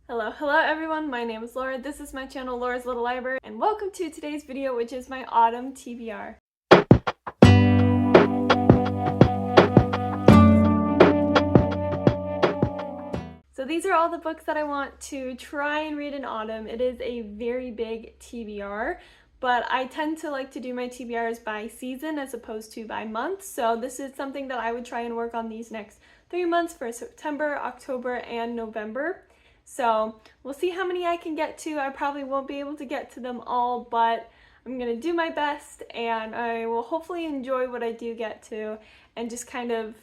Hello everyone, my name is Laura, this is my channel Laura's Little Library, and welcome to today's video, which is my autumn TBR. So these are all the books that I want to try and read in autumn. It is a very big TBR, but I tend to like to do my TBRs by season as opposed to by month, so this is something that I would try and work on these next 3 months for September, October, and November. So we'll see how many I can get to. I probably won't be able to get to them all, but I'm gonna do my best and I will hopefully enjoy what I do get to and just kind of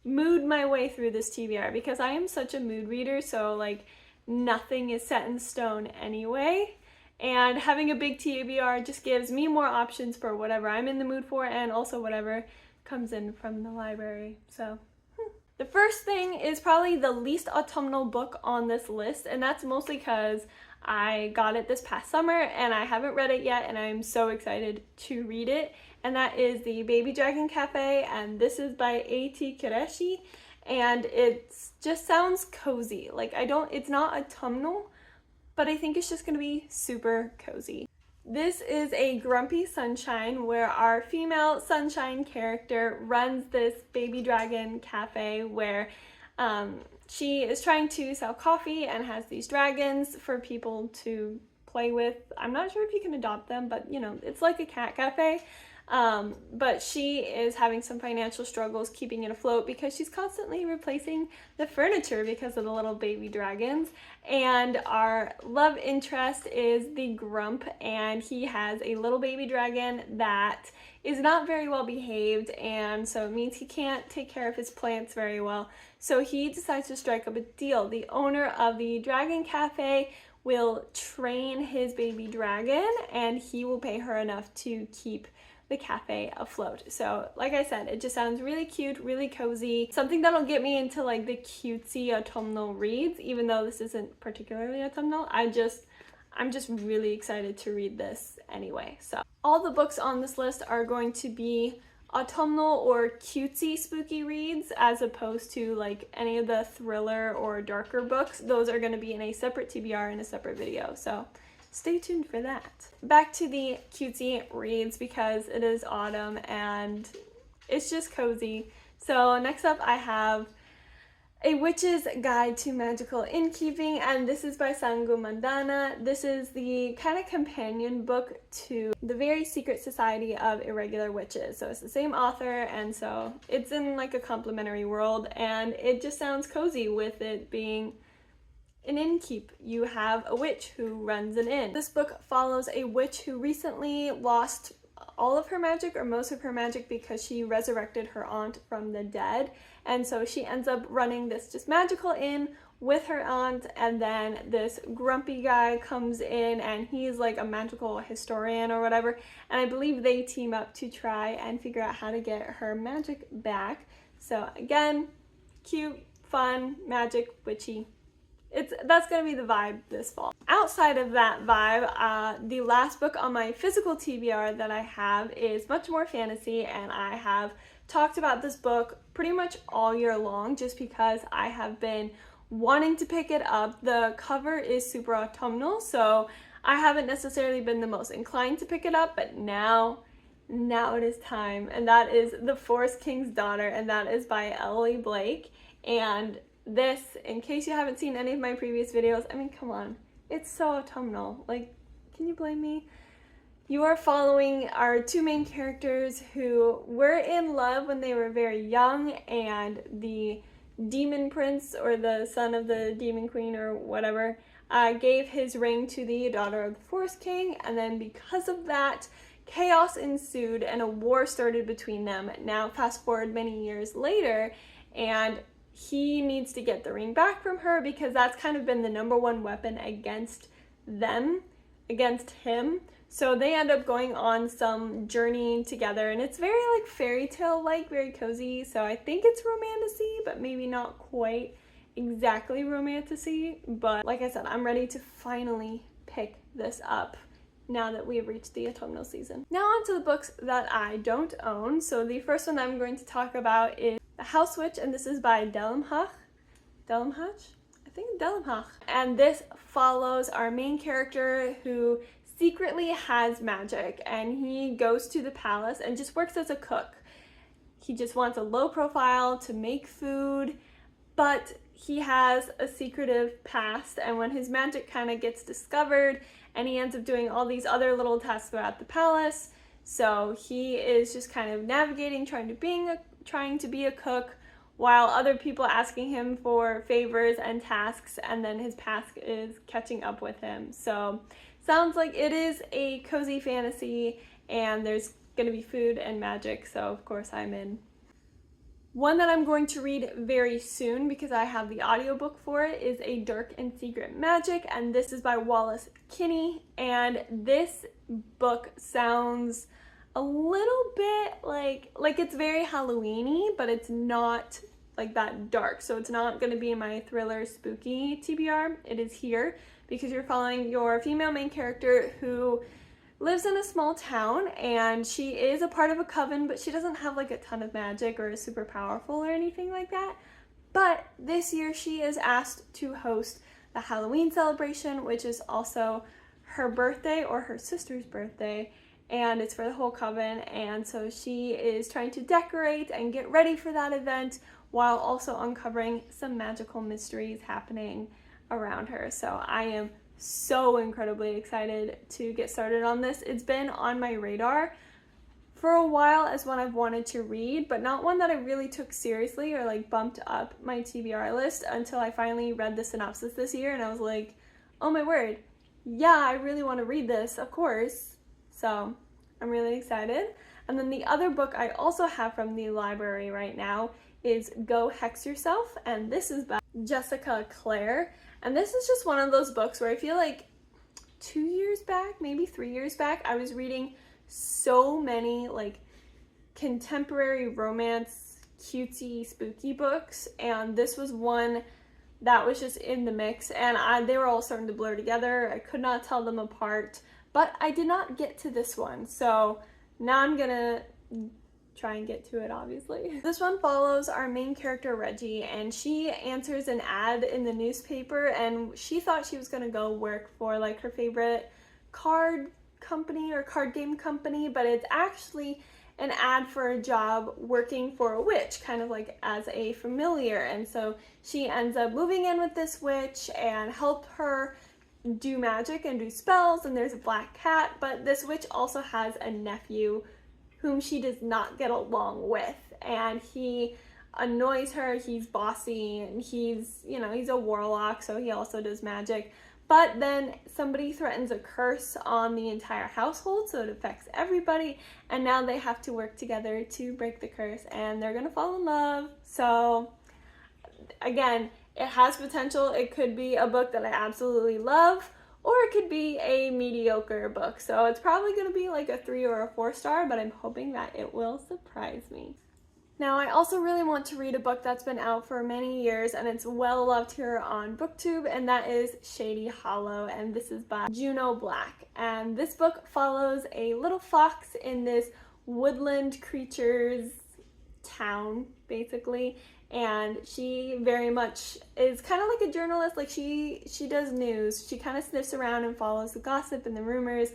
mood my way through this TBR because I am such a mood reader, so like nothing is set in stone anyway. And having a big TBR just gives me more options for whatever I'm in the mood for and also whatever comes in from the library. So the first thing is probably the least autumnal book on this list, and that's mostly because I got it this past summer and I haven't read it yet and I'm so excited to read it, and that is the Baby Dragon Cafe, and this is by A.T. Qureshi, and it just sounds cozy. Like it's not autumnal, but I think it's just gonna be super cozy. This is a grumpy sunshine where our female sunshine character runs this baby dragon cafe where she is trying to sell coffee and has these dragons for people to play with. I'm not sure if you can adopt them, but you know, it's like a cat cafe. But she is having some financial struggles keeping it afloat because she's constantly replacing the furniture because of the little baby dragons. And our love interest is the Grump, and he has a little baby dragon that is not very well behaved, and so it means he can't take care of his plants very well. So he decides to strike up a deal. The owner of the Dragon Cafe will train his baby dragon, and he will pay her enough to keep the cafe afloat. So like I said, it just sounds really cute, really cozy, something that'll get me into like the cutesy autumnal reads, even though this isn't particularly autumnal. I'm just really excited to read this anyway. So all the books on this list are going to be autumnal or cutesy spooky reads as opposed to like any of the thriller or darker books. Those are going to be in a separate TBR in a separate video, so stay tuned for that. Back to the cutesy reads because it is autumn and it's just cozy. So next up I have A Witch's Guide to Magical Innkeeping, and this is by Sangu Mandana. This is the kind of companion book to The Very Secret Society of Irregular Witches. So it's the same author, and so it's in like a complementary world, and it just sounds cozy with it being an innkeep. You have a witch who runs an inn. This book follows a witch who recently lost all of her magic or most of her magic because she resurrected her aunt from the dead, and so she ends up running this just magical inn with her aunt, and then this grumpy guy comes in and he's like a magical historian or whatever, and I believe they team up to try and figure out how to get her magic back. So again, cute, fun, magic, witchy. That's gonna be the vibe this fall. Outside of that vibe, the last book on my physical TBR that I have is much more fantasy, and I have talked about this book pretty much all year long just because I have been wanting to pick it up. The cover is super autumnal, so I haven't necessarily been the most inclined to pick it up, but now it is time, and that is The Forest King's Daughter, and that is by Ellie Blake. And this, in case you haven't seen any of my previous videos, I mean, come on, it's so autumnal. Like, can you blame me? You are following our two main characters who were in love when they were very young, and the demon prince, or the son of the demon queen or whatever, gave his ring to the daughter of the forest king, and then because of that, chaos ensued and a war started between them. Now fast forward many years later, and he needs to get the ring back from her because that's kind of been the #1 weapon against them, against him. So they end up going on some journey together, and it's very like fairy tale like, very cozy. So I think it's romantasy, but maybe not quite exactly romantasy. But like I said, I'm ready to finally pick this up now that we have reached the autumnal season. Now on to the books that I don't own. So the first one I'm going to talk about is The House Witch, and this is by Delimhach, I think. think Delmhach. And this follows our main character who secretly has magic, and he goes to the palace and just works as a cook. He just wants a low profile to make food, but he has a secretive past, and when his magic kind of gets discovered, and he ends up doing all these other little tasks throughout the palace. So he is just kind of navigating, trying to be a cook, while other people asking him for favors and tasks, and then his past is catching up with him. So sounds like it is a cozy fantasy, and there's gonna be food and magic, so of course I'm in. One that I'm going to read very soon because I have the audiobook for it is A Dark and Secret Magic, and this is by Wallace Kinney, and this book sounds a little bit like it's very Halloween-y, but it's not like that dark. So it's not going to be in my thriller spooky TBR. It is here because you're following your female main character who lives in a small town, and she is a part of a coven, but she doesn't have like a ton of magic or is super powerful or anything like that. But this year she is asked to host the Halloween celebration, which is also her birthday or her sister's birthday, and it's for the whole coven. And so she is trying to decorate and get ready for that event while also uncovering some magical mysteries happening around her. So I am so incredibly excited to get started on this. It's been on my radar for a while as one I've wanted to read, but not one that I really took seriously or like bumped up my TBR list until I finally read the synopsis this year, and I was like, oh my word, yeah, I really want to read this, of course. So I'm really excited. And then the other book I also have from the library right now is Go Hex Yourself, and this is by Jessica Clare. And this is just one of those books where I feel like 2 years back, maybe 3 years back, I was reading so many like contemporary romance, cutesy, spooky books, and this was one that was just in the mix, and they were all starting to blur together. I could not tell them apart, but I did not get to this one, so now I'm gonna try and get to it, obviously. This one follows our main character Reggie, and she answers an ad in the newspaper, and she thought she was gonna go work for like her favorite card company or card game company, but it's actually an ad for a job working for a witch, kind of like as a familiar. And so she ends up moving in with this witch and help her do magic and do spells, and there's a black cat, but this witch also has a nephew whom she does not get along with, and he annoys her. He's bossy, and he's a warlock, so he also does magic. But then somebody threatens a curse on the entire household, so it affects everybody, and now they have to work together to break the curse, and they're gonna fall in love. So again, it has potential. It could be a book that I absolutely love, or it could be a mediocre book. So it's probably going to be like a 3 or a 4 star, but I'm hoping that it will surprise me. Now, I also really want to read a book that's been out for many years, and it's well loved here on BookTube, and that is Shady Hollow, and this is by Juno Black. And this book follows a little fox in this woodland creatures town, basically, and she very much is kind of like a journalist. Like she does news. She kind of sniffs around and follows the gossip and the rumors,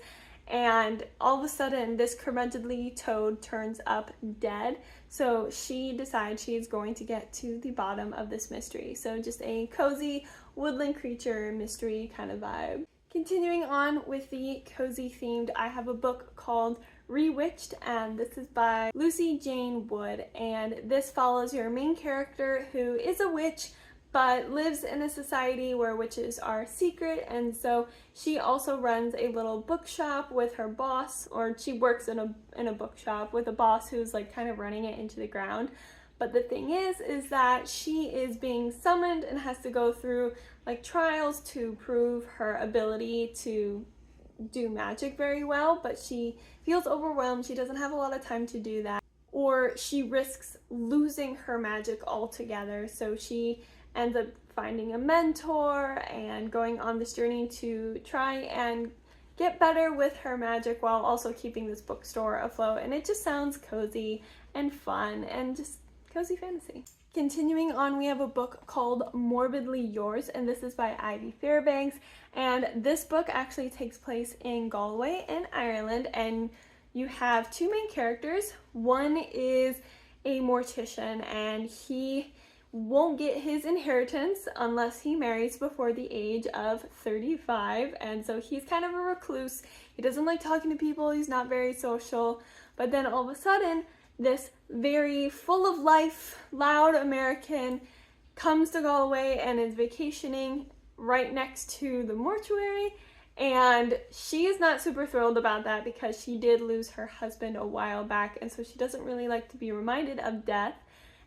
and all of a sudden this curmudgeonly toad turns up dead. So she decides she's going to get to the bottom of this mystery. So just a cozy woodland creature mystery kind of vibe. Continuing on with the cozy themed, I have a book called Rewitched, and this is by Lucy Jane Wood, and this follows your main character who is a witch but lives in a society where witches are secret, and so she also runs a little bookshop with her boss, or she works in a bookshop with a boss who's like kind of running it into the ground. But the thing is that she is being summoned and has to go through like trials to prove her ability to do magic very well, but she feels overwhelmed. She doesn't have a lot of time to do that, or she risks losing her magic altogether. So she ends up finding a mentor and going on this journey to try and get better with her magic while also keeping this bookstore afloat. And it just sounds cozy and fun and just cozy fantasy. Continuing on, we have a book called Morbidly Yours, and this is by Ivy Fairbanks. And this book actually takes place in Galway in Ireland, and you have two main characters. One is a mortician, and he won't get his inheritance unless he marries before the age of 35, and so he's kind of a recluse. He doesn't like talking to people, he's not very social, but then all of a sudden, this very full of life, loud American comes to Galway and is vacationing right next to the mortuary, and she is not super thrilled about that because she did lose her husband a while back, and so she doesn't really like to be reminded of death.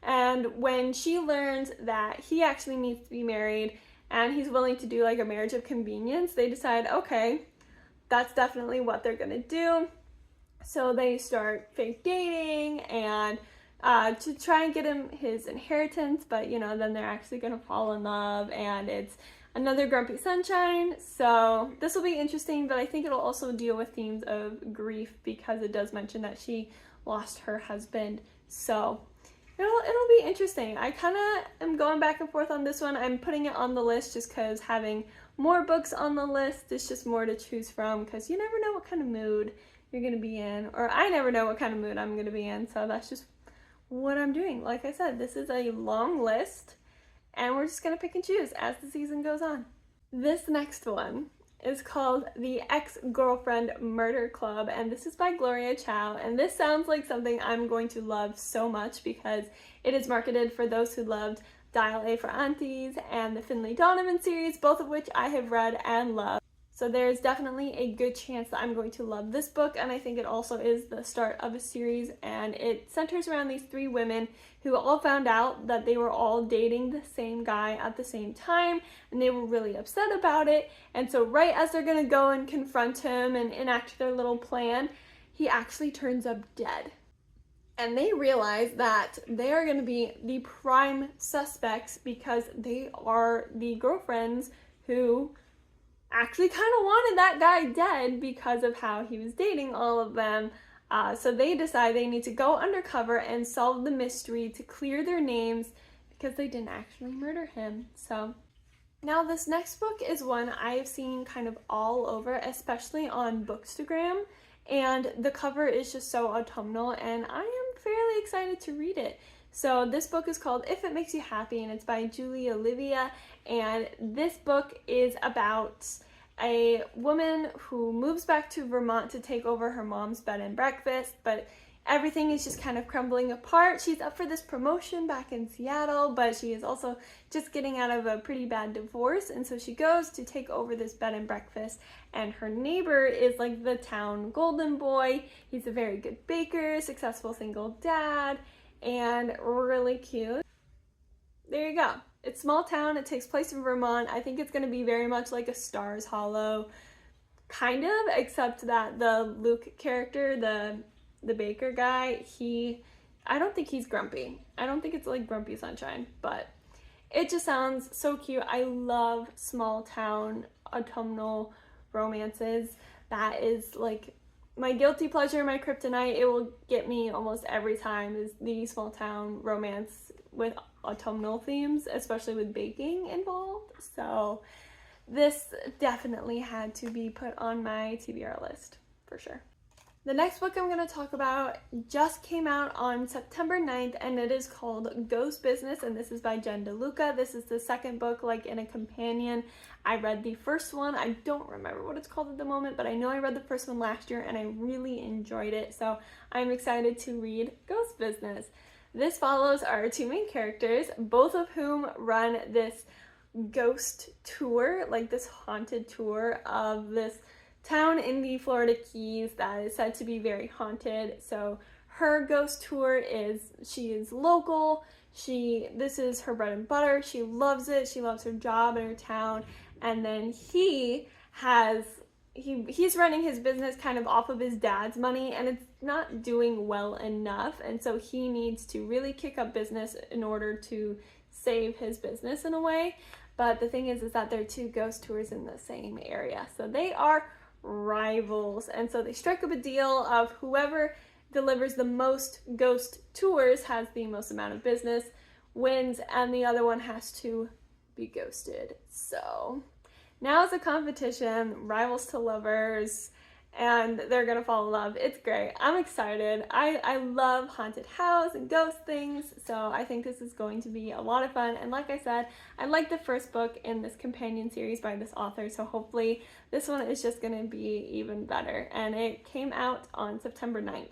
And when she learns that he actually needs to be married and he's willing to do like a marriage of convenience, they decide, okay, that's definitely what they're gonna do. So they start fake dating and to try and get him his inheritance, but then they're actually gonna fall in love, and it's another grumpy sunshine. So this will be interesting, but I think it'll also deal with themes of grief because it does mention that she lost her husband. So it'll be interesting. I kind of am going back and forth on this one. I'm putting it on the list just because having more books on the list is just more to choose from, because you never know what kind of mood you're going to be in, or I never know what kind of mood I'm going to be in, so that's just what I'm doing. Like I said, this is a long list, and we're just going to pick and choose as the season goes on. This next one is called The Ex-Girlfriend Murder Club, and this is by Gloria Chow, and this sounds like something I'm going to love so much because it is marketed for those who loved Dial A for Aunties and the Finlay Donovan series, both of which I have read and loved. So there's definitely a good chance that I'm going to love this book, and I think it also is the start of a series, and it centers around these three women who all found out that they were all dating the same guy at the same time, and they were really upset about it. And so right as they're gonna go and confront him and enact their little plan, he actually turns up dead. And they realize that they are gonna be the prime suspects because they are the girlfriends who actually kind of wanted that guy dead because of how he was dating all of them. So they decide they need to go undercover and solve the mystery to clear their names because they didn't actually murder him. So now this next book is one I've seen kind of all over, especially on Bookstagram, and the cover is just so autumnal, and I am fairly excited to read it. So this book is called If It Makes You Happy, and it's by Julie Olivia, and this book is about a woman who moves back to Vermont to take over her mom's bed and breakfast, but everything is just kind of crumbling apart. She's up for this promotion back in Seattle, but she is also just getting out of a pretty bad divorce, and so she goes to take over this bed and breakfast, and her neighbor is like the town golden boy. He's a very good baker, successful single dad, and really cute. There you go. It's small town, it takes place in Vermont. I think it's going to be very much like a Stars Hollow, kind of, except that the Luke character, the baker guy, I don't think he's grumpy. I don't think it's like Grumpy Sunshine, but it just sounds so cute. I love small town autumnal romances. That is like my guilty pleasure, my kryptonite. It will get me almost every time is the small town romance with autumnal themes, especially with baking involved. So this definitely had to be put on my TBR list for sure. The next book I'm going to talk about just came out on September 9th, and it is called Ghost Business, and this is by Jen DeLuca. This is the second book, like in a companion. I read the first one. I don't remember what it's called at the moment, but I know I read the first one last year, and I really enjoyed it, so I'm excited to read Ghost Business. This follows our two main characters, both of whom run this ghost tour, like this haunted tour of this town in the Florida Keys that is said to be very haunted. So her ghost tour she is local. This is her bread and butter. She loves it. She loves her job in her town. And then he's running his business kind of off of his dad's money, and it's not doing well enough. And so he needs to really kick up business in order to save his business in a way. But the thing is that they're two ghost tours in the same area. So they are rivals, and so they strike up a deal of whoever delivers the most ghost tours has the most amount of business, wins and the other one has to be ghosted. So now it's a competition, rivals to lovers, and they're gonna fall in love. It's great. I'm excited. I love haunted house and ghost things, so I think this is going to be a lot of fun. And like I said, I like the first book in this companion series by this author, so hopefully this one is just gonna be even better. And it came out on September 9th.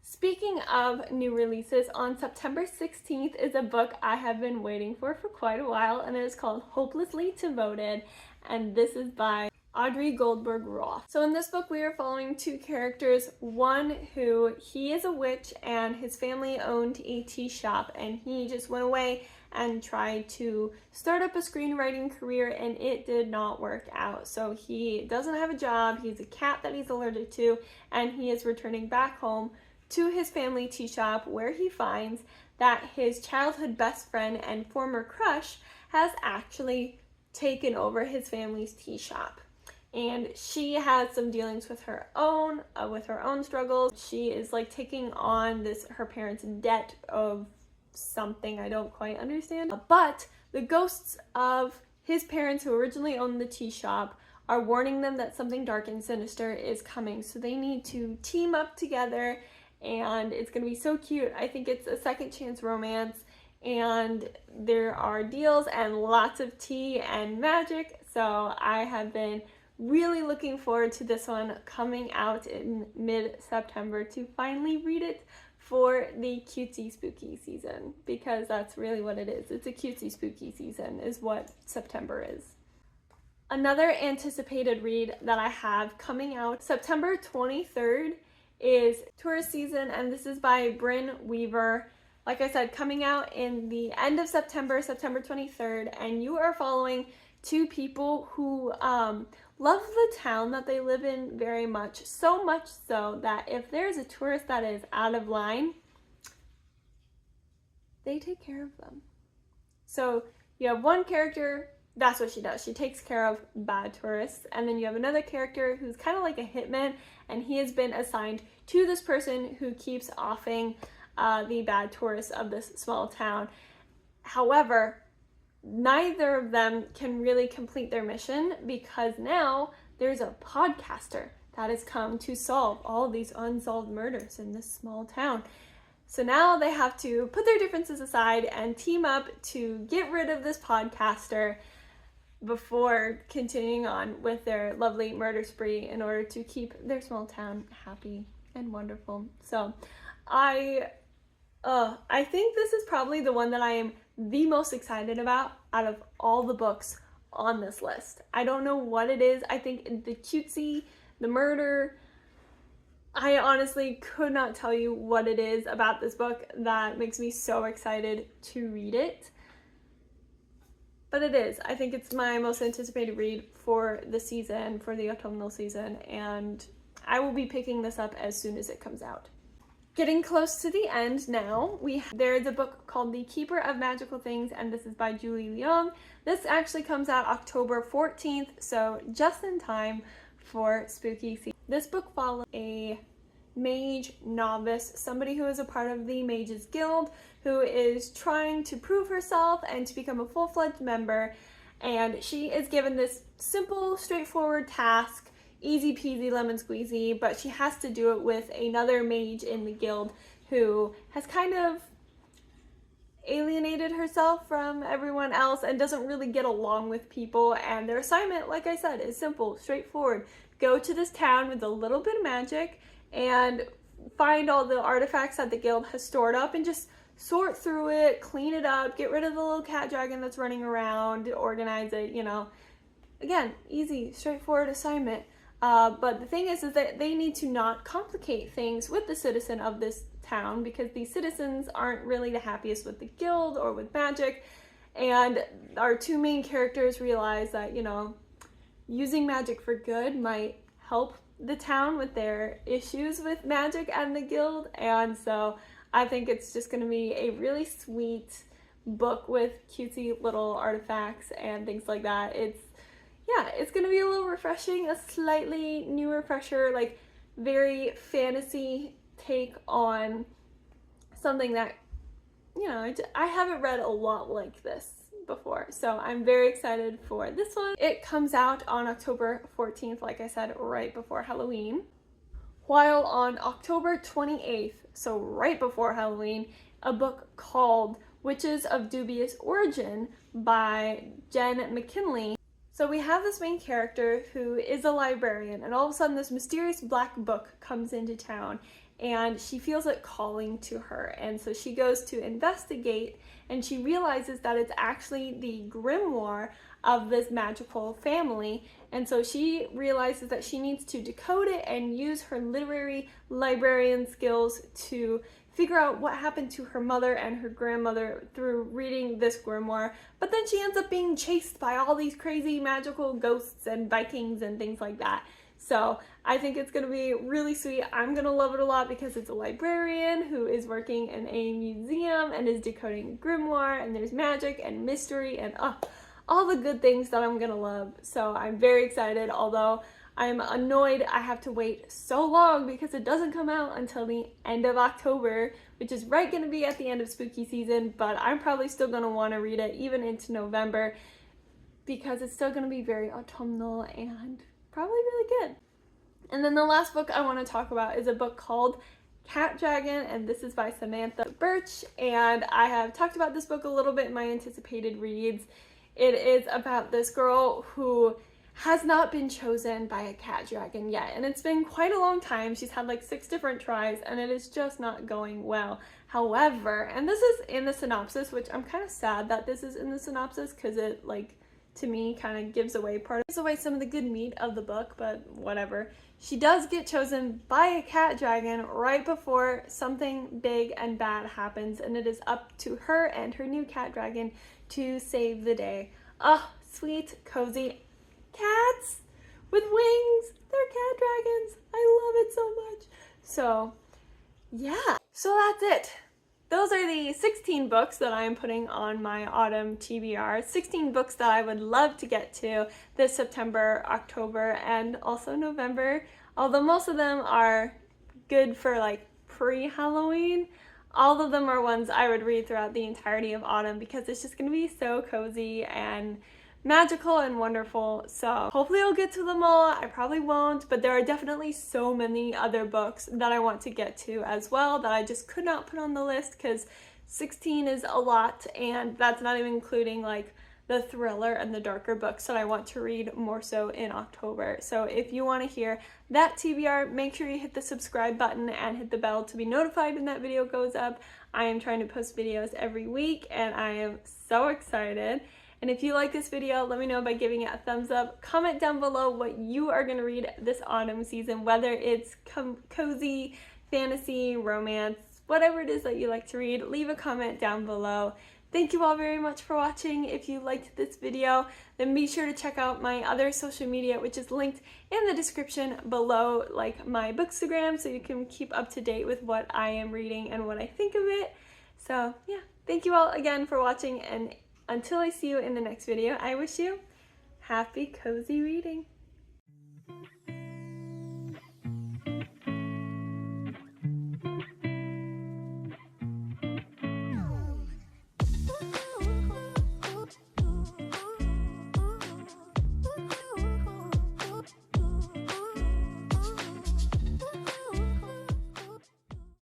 Speaking of new releases, on September 16th is a book I have been waiting for quite a while, and it is called Hopelessly Devoted, and this is by Audrey Goldberg-Roth. So in this book we are following two characters, one who he is a witch and his family owned a tea shop, and he just went away and tried to start up a screenwriting career and it did not work out. So he doesn't have a job, he's a cat that he's allergic to, and he is returning back home to his family tea shop where he finds that his childhood best friend and former crush has actually taken over his family's tea shop. And she has some dealings with her own struggles. She is like taking on her parents' debt of something I don't quite understand. But the ghosts of his parents who originally owned the tea shop are warning them that something dark and sinister is coming. So they need to team up together, and it's gonna be so cute. I think it's a second chance romance, and there are deals and lots of tea and magic. So I have been really looking forward to this one coming out in mid-September to finally read it for the cutesy spooky season, because that's really what it is. It's a cutesy spooky season is what September is. Another anticipated read that I have coming out September 23rd is Tourist Season, and this is by Bryn Weaver. Like I said, coming out in the end of September, September 23rd, and you are following two people who love the town that they live in very much, so much so that if there's a tourist that is out of line, they take care of them. So you have one character, that's what she does. She takes care of bad tourists. And then you have another character who's kind of like a hitman, and he has been assigned to this person who keeps offing the bad tourists of this small town. However, neither of them can really complete their mission because now there's a podcaster that has come to solve all these unsolved murders in this small town. So now they have to put their differences aside and team up to get rid of this podcaster before continuing on with their lovely murder spree in order to keep their small town happy and wonderful. So I think this is probably the one that I am the most excited about out of all the books on this list. I don't know what it is. I think the cutesy, the murder, I honestly could not tell you what it is about this book that makes me so excited to read it. But it is. I think it's my most anticipated read for the season, for the autumnal season, and I will be picking this up as soon as it comes out. Getting close to the end now, there's a book called The Keeper of Magical Things, and this is by Julie Leong. This actually comes out October 14th, so just in time for spooky season. This book follows a mage novice, somebody who is a part of the Mages Guild, who is trying to prove herself and to become a full-fledged member, and she is given this simple, straightforward task, easy peasy lemon squeezy, but she has to do it with another mage in the guild who has kind of alienated herself from everyone else and doesn't really get along with people. And their assignment, like I said, is simple, straightforward. Go to this town with a little bit of magic and find all the artifacts that the guild has stored up and just sort through it, clean it up, get rid of the little cat dragon that's running around, organize it, you know. Again, easy, straightforward assignment. But the thing is that they need to not complicate things with the citizen of this town, because the citizens aren't really the happiest with the guild or with magic. And our two main characters realize that, you know, using magic for good might help the town with their issues with magic and the guild. And so I think it's just going to be a really sweet book with cutesy little artifacts and things like that. It's going to be a little refreshing, a slightly new refresher, like very fantasy take on something that you know, I haven't read a lot like this before, so I'm very excited for this one. It comes out on October 14th, like I said, right before Halloween. While on October 28th, so right before Halloween, a book called Witches of Dubious Origin by Jen McKinley. So we have this main character who is a librarian, and all of a sudden this mysterious black book comes into town, and she feels it calling to her, and so she goes to investigate, and she realizes that it's actually the grimoire of this magical family, and so she realizes that she needs to decode it and use her literary librarian skills to figure out what happened to her mother and her grandmother through reading this grimoire. But then she ends up being chased by all these crazy magical ghosts and Vikings and things like that. So I think it's going to be really sweet. I'm going to love it a lot because it's a librarian who is working in a museum and is decoding a grimoire, and there's magic and mystery and all the good things that I'm going to love. So I'm very excited, although I'm annoyed I have to wait so long because it doesn't come out until the end of October, which is right going to be at the end of spooky season, but I'm probably still going to want to read it even into November because it's still going to be very autumnal and probably really good. And then the last book I want to talk about is a book called Cat Dragon, and this is by Samantha Birch, and I have talked about this book a little bit in my anticipated reads. It is about this girl who has not been chosen by a cat dragon yet, and it's been quite a long time. She's had like 6 different tries and it is just not going well. However, and this is in the synopsis, which I'm kind of sad that this is in the synopsis because it, like, to me kind of gives away some of the good meat of the book, but whatever. She does get chosen by a cat dragon right before something big and bad happens, and it is up to her and her new cat dragon to save the day. Oh, sweet, cozy cats with wings. They're cat dragons. I love it so much. So yeah, so that's it. Those are the 16 books that I am putting on my autumn TBR. 16 books that I would love to get to this September, October, and also November. Although most of them are good for like pre-Halloween, all of them are ones I would read throughout the entirety of autumn because it's just going to be so cozy and magical and wonderful. So hopefully I'll get to them all. I probably won't, but there are definitely so many other books that I want to get to as well that I just could not put on the list because 16 is a lot, and that's not even including like the thriller and the darker books that I want to read more so in October. So if you want to hear that TBR, make sure you hit the subscribe button and hit the bell to be notified when that video goes up. I am trying to post videos every week and I am so excited. And if you like this video, let me know by giving it a thumbs up. Comment down below what you are going to read this autumn season, whether it's cozy, fantasy, romance, whatever it is that you like to read. Leave a comment down below. Thank you all very much for watching. If you liked this video, then be sure to check out my other social media, which is linked in the description below, like my Bookstagram, so you can keep up to date with what I am reading and what I think of it. So yeah, thank you all again for watching, and until I see you in the next video, I wish you happy cozy reading.